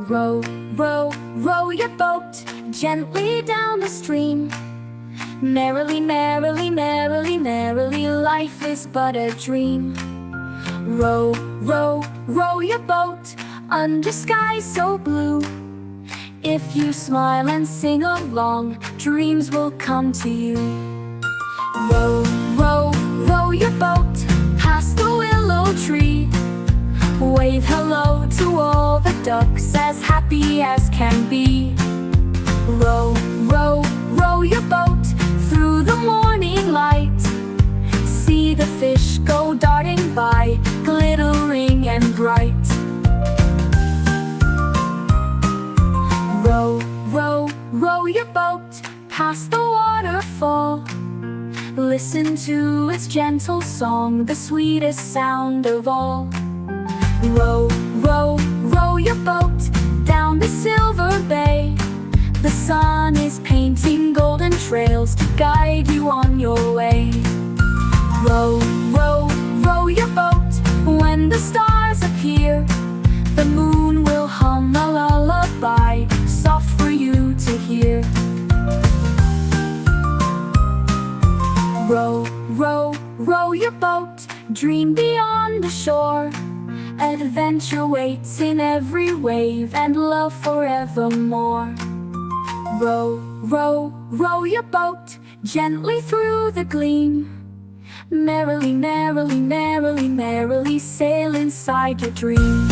Row, row, row your boat gently down the stream. Merrily, merrily, merrily, merrily, life is but a dream. Row, row, row your boat under skies so blue. If you smile and sing along, dreams will come to you. Row, row, row your boat past the willow tree. Wave hello to all the ducks, as happy as can be. Row, row, row your boat through the morning light. See the fish go darting by, glittering and bright. Row, row, row your boat past the waterfall. Listen to its gentle song, the sweetest sound of all. Row, row, row your boat down the silver bay. The sun is painting golden trails to guide you on your way. Row, row, row your boat when the stars appear. The moon will hum a lullaby, soft for you to hear. Row, row, row your boat, dream beyond the shore. Adventure waits in every wave and love forevermore. Row, row, row your boat gently through the gleam. Merrily, merrily, merrily, merrily sail inside your dream.